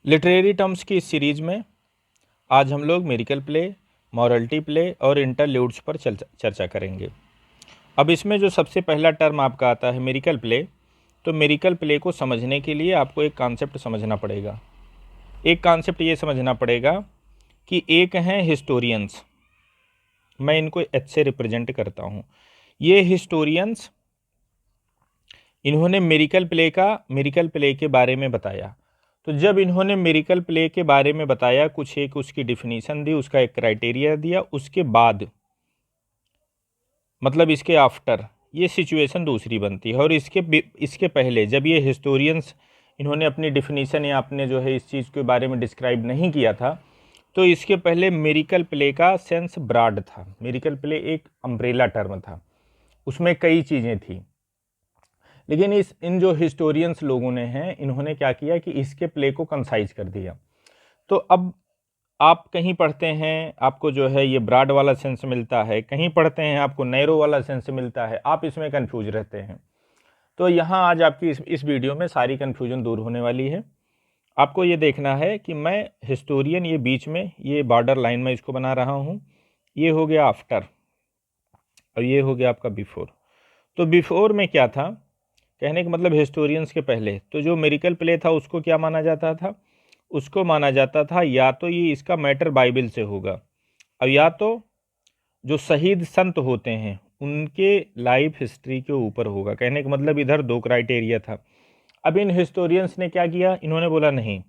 Literary terms की इस series में आज हम लोग मेरिकल प्ले, मॉरलिटी प्ले और इंटरल्यूड्स पर चर्चा करेंगे। अब इसमें जो सबसे पहला टर्म आपका आता है मेरिकल प्ले, तो मेरिकल प्ले को समझने के लिए आपको एक कॉन्सेप्ट समझना पड़ेगा। एक कॉन्सेप्ट ये समझना पड़ेगा कि एक हैं हिस्टोरियंस, मैं इनको एच से रिप्रेजेंट करता हूँ। ये हिस्टोरियंस, इन्होंने मेरिकल प्ले के बारे में बताया। तो जब इन्होंने मेरिकल प्ले के बारे में बताया, कुछ एक उसकी डिफिनीशन दी, उसका एक क्राइटेरिया दिया, उसके बाद मतलब इसके आफ्टर ये सिचुएशन दूसरी बनती है। और इसके पहले जब ये हिस्टोरियंस इन्होंने अपनी डिफिनीशन या अपने जो है इस चीज़ के बारे में डिस्क्राइब नहीं किया था, तो इसके पहले मेरिकल प्ले का सेंस ब्रॉड था। मेरिकल प्ले एक अम्ब्रेला टर्म था, उसमें कई चीज़ें थी। लेकिन इन जो हिस्टोरियंस लोगों ने हैं, इन्होंने क्या किया कि इसके प्ले को कंसाइज कर दिया। तो अब आप कहीं पढ़ते हैं, आपको जो है ये ब्रॉड वाला सेंस मिलता है, कहीं पढ़ते हैं आपको नैरो वाला सेंस मिलता है, आप इसमें कंफ्यूज रहते हैं। तो यहाँ आज आपकी इस वीडियो में सारी कन्फ्यूजन दूर होने वाली है। आपको ये देखना है कि मैं हिस्टोरियन, ये बीच में ये बॉर्डर लाइन में इसको बना रहा हूँ, ये हो गया आफ्टर और ये हो गया आपका बिफोर। तो बिफोर में क्या था, कहने का मतलब हिस्टोरियंस के पहले तो जो मेरिकल प्ले था उसको क्या माना जाता था, उसको माना जाता था या तो ये इसका मैटर बाइबल से होगा और या तो जो शहीद संत होते हैं उनके लाइफ हिस्ट्री के ऊपर होगा। कहने का मतलब इधर दो क्राइटेरिया था। अब इन हिस्टोरियंस ने क्या किया, इन्होंने बोला नहीं,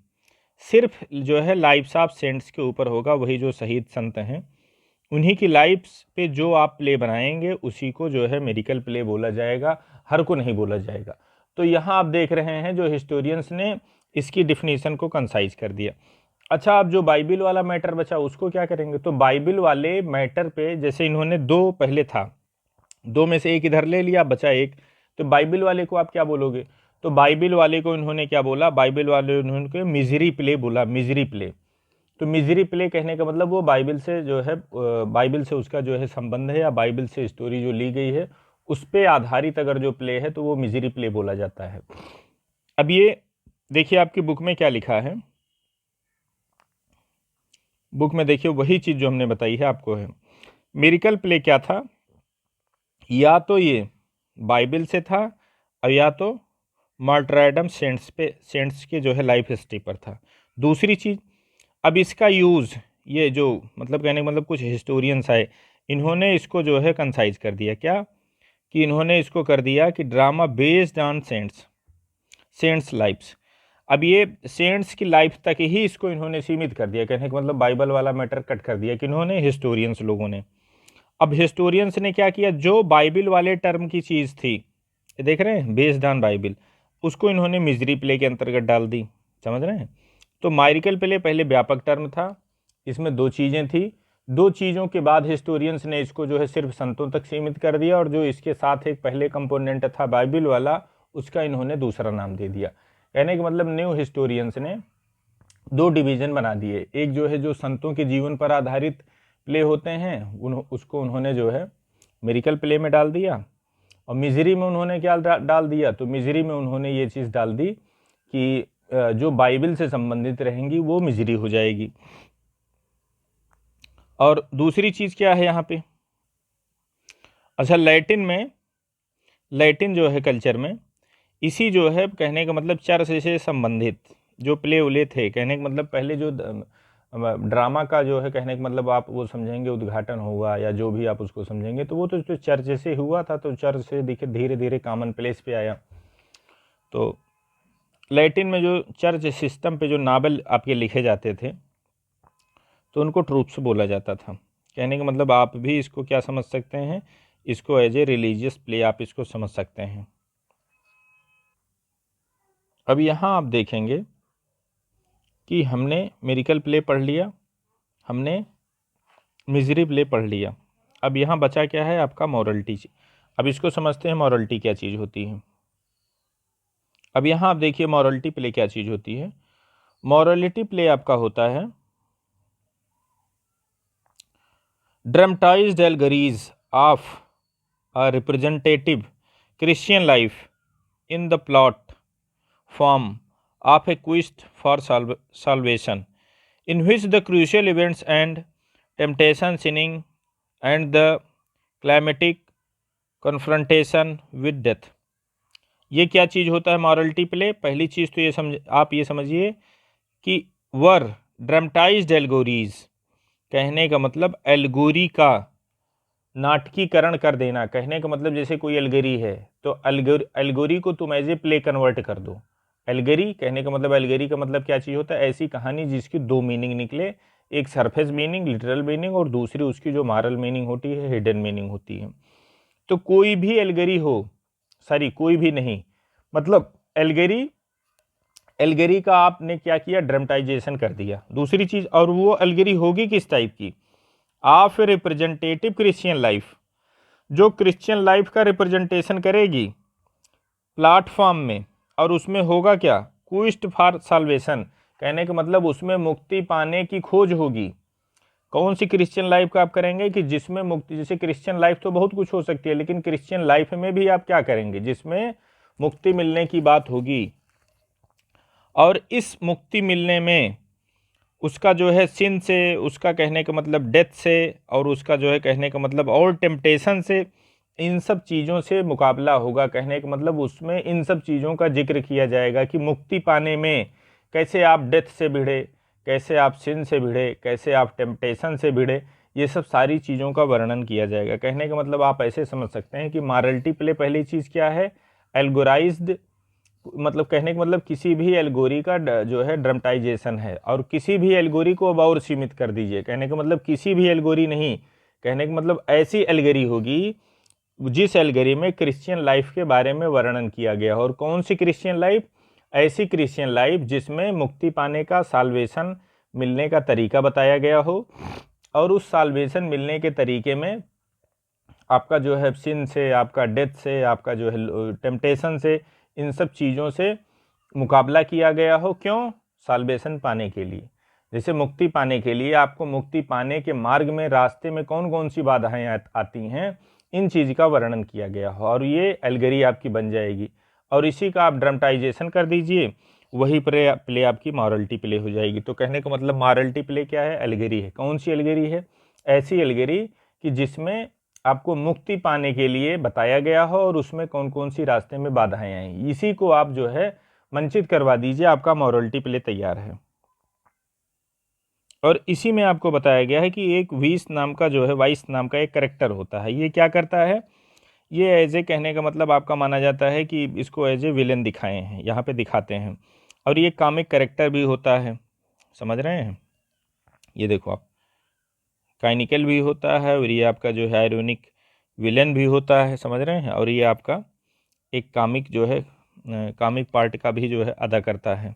सिर्फ जो है लाइफ्स ऑफ सेंट्स के ऊपर होगा, वही जो शहीद संत हैं उन्हीं की लाइफ्स पे जो आप प्ले बनाएंगे उसी को जो है मेरिकल प्ले बोला जाएगा, हर को नहीं बोला जाएगा। तो यहाँ आप देख रहे हैं जो हिस्टोरियंस ने इसकी डिफिनीशन को कंसाइज कर दिया। अच्छा, अब जो बाइबल वाला मैटर बचा उसको क्या करेंगे, तो बाइबल वाले मैटर पे जैसे इन्होंने दो पहले था, दो में से एक इधर ले लिया, बचा एक, तो बाइबल वाले को आप क्या बोलोगे, तो बाइबल वाले को इन्होंने क्या बोला, बाइबल वाले उन्होंने मिजरी प्ले बोला, मिजरी प्ले। तो मिजरी प्ले कहने का मतलब वो बाइबल से जो है, बाइबल से उसका जो है संबंध है या बाइबल से स्टोरी जो ली गई है उस पे आधारित अगर जो प्ले है तो वो मिजरी प्ले बोला जाता है। अब ये देखिए आपकी बुक में क्या लिखा है, बुक में देखिए वही चीज़ जो हमने बताई है आपको है। मेरिकल प्ले क्या था, या तो ये बाइबल से था और या तो मार्टराइडम सेंट्स के जो है लाइफ हिस्ट्री पर था। दूसरी चीज़, अब इसका यूज़ ये जो मतलब कहने का मतलब कुछ हिस्टोरियंस आए, इन्होंने इसको जो है कंसाइज कर दिया, क्या कि इन्होंने इसको कर दिया कि drama based on saints lifes. अब ये सेंट्स की लाइफ तक ही इसको इन्होंने सीमित कर दिया, कहने का मतलब बाइबल वाला मैटर कट कर दिया कि इन्होंने हिस्टोरियंस लोगों ने। अब हिस्टोरियंस ने क्या किया, जो बाइबल वाले टर्म की चीज़ थी, देख रहे हैं बेस्ड ऑन बाइबल, उसको इन्होंने मिजरी प्ले के अंतर्गत डाल दी, समझ रहे हैं। तो मेरिकल प्ले पहले व्यापक टर्म था, इसमें दो चीज़ें थी, दो चीज़ों के बाद हिस्टोरियंस ने इसको जो है सिर्फ संतों तक सीमित कर दिया, और जो इसके साथ एक पहले कंपोनेंट था बाइबल वाला, उसका इन्होंने दूसरा नाम दे दिया। कहने का मतलब न्यू हिस्टोरियंस ने दो डिवीज़न बना दिए, एक जो है जो संतों के जीवन पर आधारित प्ले होते हैं उसको उन्होंने जो है मेरिकल प्ले में डाल दिया, और मिजरी में उन्होंने क्या डाल दिया, तो मिजरी में उन्होंने ये चीज़ डाल दी कि जो बाइबल से संबंधित रहेंगी वो मिजरी हो जाएगी। और दूसरी चीज़ क्या है यहाँ पे, अच्छा लैटिन जो है कल्चर में इसी जो है कहने का मतलब चर्च से संबंधित जो प्ले उले थे, कहने का मतलब पहले जो ड्रामा का जो है कहने का मतलब आप वो समझेंगे उद्घाटन हुआ या जो भी आप उसको समझेंगे, तो वो तो चर्च से हुआ था, तो चर्च से देखिए धीरे धीरे कॉमन प्लेस पे आया। तो लैटिन में जो चर्च सिस्टम पे जो नावल आपके लिखे जाते थे तो उनको ट्रूप्स बोला जाता था। कहने का मतलब आप भी इसको क्या समझ सकते हैं, इसको एज ए रिलीजियस प्ले आप इसको समझ सकते हैं। अब यहाँ आप देखेंगे कि हमने मेरिकल प्ले पढ़ लिया, हमने मिजरी प्ले पढ़ लिया, अब यहाँ बचा क्या है आपका मॉरलिटी। अब इसको समझते हैं मॉरलिटी क्या चीज़ होती है। अब यहाँ आप देखिए मॉरलिटी प्ले क्या चीज़ होती है। मॉरलिटी प्ले आपका होता है dramatised allegories of a representative Christian life in the plot form of a quest for salvation, in which the crucial events and temptation sinning and the climatic confrontation with death। ये क्या चीज़ होता है morality play? पहली चीज़ तो आप ये समझिए कि वर ड्रामेटाइज्ड एल्गोरीज, कहने का मतलब एल्गोरी का नाटकीकरण कर देना। कहने का मतलब जैसे कोई एल्गोरी है तो एल्गोरी को तुम एज ए प्ले कन्वर्ट कर दो। एल्गोरी कहने का मतलब, एल्गोरी का मतलब क्या चीज़ होता है? ऐसी कहानी जिसकी दो मीनिंग निकले, एक सरफेस मीनिंग लिटरल मीनिंग और दूसरी उसकी जो मॉरल मीनिंग होती है हिडन मीनिंग होती है। तो कोई भी एल्गोरी हो, सॉरी कोई भी नहीं, मतलब एल्गोरी का आपने क्या किया? ड्रामेटाइजेशन कर दिया। दूसरी चीज़, और वो एल्गोरी होगी किस टाइप की? ऑफ रिप्रेजेंटेटिव क्रिश्चियन लाइफ, जो क्रिश्चियन लाइफ का रिप्रेजेंटेशन करेगी प्लेटफॉर्म में, और उसमें होगा क्या? क्विस्ट फॉर साल्वेशन, कहने का मतलब उसमें मुक्ति पाने की खोज होगी। कौन सी क्रिश्चियन लाइफ का आप करेंगे कि जिसमें मुक्ति, जैसे क्रिश्चियन लाइफ तो बहुत कुछ हो सकती है, लेकिन क्रिश्चियन लाइफ में भी आप क्या करेंगे? जिसमें मुक्ति मिलने की बात होगी, और इस मुक्ति मिलने में उसका जो है सिन से, उसका कहने का मतलब डेथ से, और उसका जो है कहने का मतलब और टेम्पटेशन से, इन सब चीज़ों से मुकाबला होगा। कहने का मतलब उसमें इन सब चीज़ों का जिक्र किया जाएगा कि मुक्ति पाने में कैसे आप डेथ से भिड़े, कैसे आप सिन से भिड़े, कैसे आप टेम्पटेशन से भिड़े, ये सब सारी चीज़ों का वर्णन किया जाएगा। कहने का मतलब आप ऐसे समझ सकते हैं कि मॉरलिटी प्ले पहली चीज़ क्या है? एल्गोराइज्ड, मतलब कहने का मतलब किसी भी एल्गोरी का जो है ड्रामेटाइजेशन है, और किसी भी एल्गोरी को अब और सीमित कर दीजिए। कहने का मतलब किसी भी एल्गोरी नहीं, कहने का मतलब ऐसी एल्गोरी होगी जिस एल्गोरी में क्रिश्चियन लाइफ के बारे में वर्णन किया गया हो। और कौन सी क्रिश्चियन लाइफ? ऐसी क्रिश्चियन लाइफ जिसमें मुक्ति पाने का, साल्वेशन मिलने का तरीका बताया गया हो, और उस साल्वेशन मिलने के तरीके में आपका जो है सिन से, आपका डेथ से, आपका जो है टेम्पटेशन से, इन सब चीज़ों से मुकाबला किया गया हो। क्यों? साल्वेशन पाने के लिए। जैसे मुक्ति पाने के लिए आपको मुक्ति पाने के मार्ग में, रास्ते में कौन कौन सी बाधाएं आती हैं, इन चीज़ का वर्णन किया गया हो, और ये एल्गोरी आपकी बन जाएगी। और इसी का आप ड्रामेटाइजेशन कर दीजिए, वही प्ले आपकी मॉरलिटी प्ले हो जाएगी। तो कहने का मतलब मॉरलिटी प्ले क्या है? एल्गोरी है। कौन सी एल्गोरी है? ऐसी एल्गोरी कि जिसमें आपको मुक्ति पाने के लिए बताया गया हो, और उसमें कौन कौन सी रास्ते में बाधाएं आई, इसी को आप जो है मंचित करवा दीजिए, आपका मॉरलिटी प्ले तैयार है। और इसी में आपको बताया गया है कि एक वाइस नाम का एक कैरेक्टर होता है। ये क्या करता है? ये एज ए, कहने का मतलब आपका माना जाता है कि इसको एज ए विलेन दिखाए हैं, यहाँ पे दिखाते हैं। और ये कॉमिक कैरेक्टर भी होता है, समझ रहे हैं? ये देखो आप, काइनिकल भी होता है, और ये आपका जो है आयरोनिक विलेन भी होता है, समझ रहे हैं? और ये आपका एक कॉमिक जो है, कॉमिक पार्ट का भी जो है अदा करता है।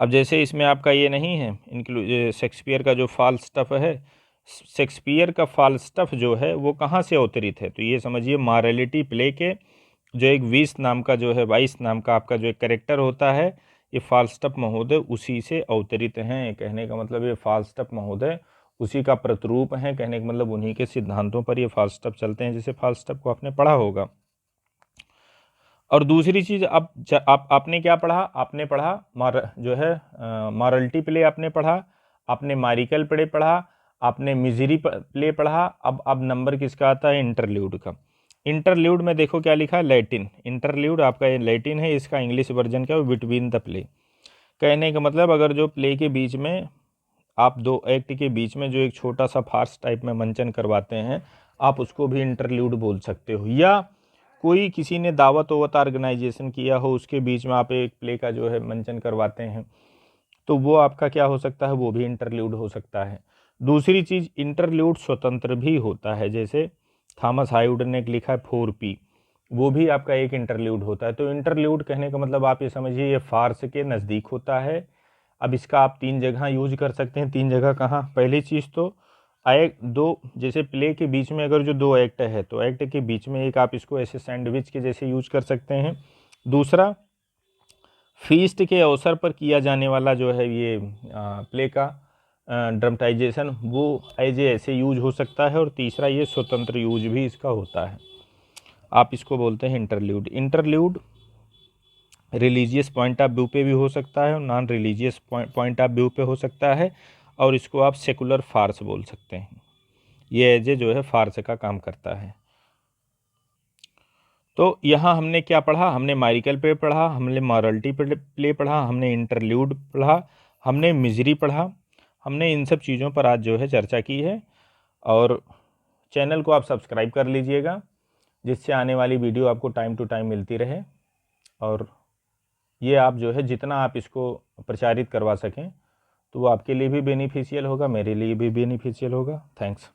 अब जैसे इसमें आपका ये नहीं है शेक्सपियर का जो फाल्स्टफ है, शेक्सपियर का फाल्स्टफ जो है वो कहाँ से अवतरित है? तो ये समझिए मॉरलिटी प्ले के जो एक वाइस नाम का आपका जो एक कैरेक्टर होता है, ये फाल्स्टफ महोदय उसी से अवतरित हैं। कहने का मतलब ये फाल्स्टफ महोदय उसी का प्रतिरूप हैं। कहने का मतलब उन्हीं के सिद्धांतों पर ये फाल्स्टफ चलते हैं, जैसे फाल्स्टफ को आपने पढ़ा होगा। और दूसरी चीज़, आपने क्या पढ़ा? आपने पढ़ा जो है मॉरलिटी प्ले आपने पढ़ा, आपने मारिकल प्ले पढ़ा, आपने मिजरी प्ले पढ़ा। अब नंबर किसका आता है? इंटरल्यूड का। इंटरल्यूड में देखो क्या लिखा है? लैटिन। इंटरल्यूड आपका ये लैटिन है, इसका इंग्लिश वर्जन क्या है? Between the play. कहने का मतलब अगर जो प्ले के बीच में, आप दो एक्ट के बीच में जो एक छोटा सा फार्स टाइप में मंचन करवाते हैं, आप उसको भी इंटरल्यूड बोल सकते हो। या कोई किसी ने दावत वावत ऑर्गेनाइजेशन किया हो, उसके बीच में आप एक प्ले का जो है मंचन करवाते हैं, तो वो आपका क्या हो सकता है? वो भी इंटरल्यूड हो सकता है। दूसरी चीज़, इंटरल्यूड स्वतंत्र भी होता है, जैसे थॉमस हाइवुड ने लिखा है 4P, वो भी आपका एक इंटरल्यूड होता है। तो इंटरल्यूड कहने का मतलब आप ये समझिए ये फार्स के नज़दीक होता है। अब इसका आप 3 जगह यूज कर सकते हैं। 3 जगह कहाँ? पहली चीज़ तो दो, जैसे प्ले के बीच में अगर जो 2 एक्ट है, तो एक्ट के बीच में एक आप इसको ऐसे सैंडविच के जैसे यूज कर सकते हैं। दूसरा, फीस्ट के अवसर पर किया जाने वाला जो है ये प्ले का ड्रामेटाइजेशन, वो एज ऐसे यूज हो सकता है। और तीसरा, ये स्वतंत्र यूज भी इसका होता है। आप इसको बोलते हैं interlude. Interlude religious point of view पे भी हो सकता है और non religious point of view पे हो सकता है, और इसको आप सेकुलर फार्स बोल सकते हैं। ये एज ए जो है फार्स का काम करता है। तो यहाँ हमने क्या पढ़ा, हमने माइरिकल पे पढ़ा, हमने मॉरलिटी प्ले पढ़ा, हमने इंटरल्यूड पढ़ा, हमने मिजरी पढ़ा। हमने इन सब चीज़ों पर आज जो है चर्चा की है। और चैनल को आप सब्सक्राइब कर लीजिएगा, जिससे आने वाली वीडियो आपको टाइम टू टाइम मिलती रहे। और ये आप जो है जितना आप इसको प्रचारित करवा सकें तो वो आपके लिए भी बेनिफिशियल होगा, मेरे लिए भी बेनिफिशियल होगा। थैंक्स।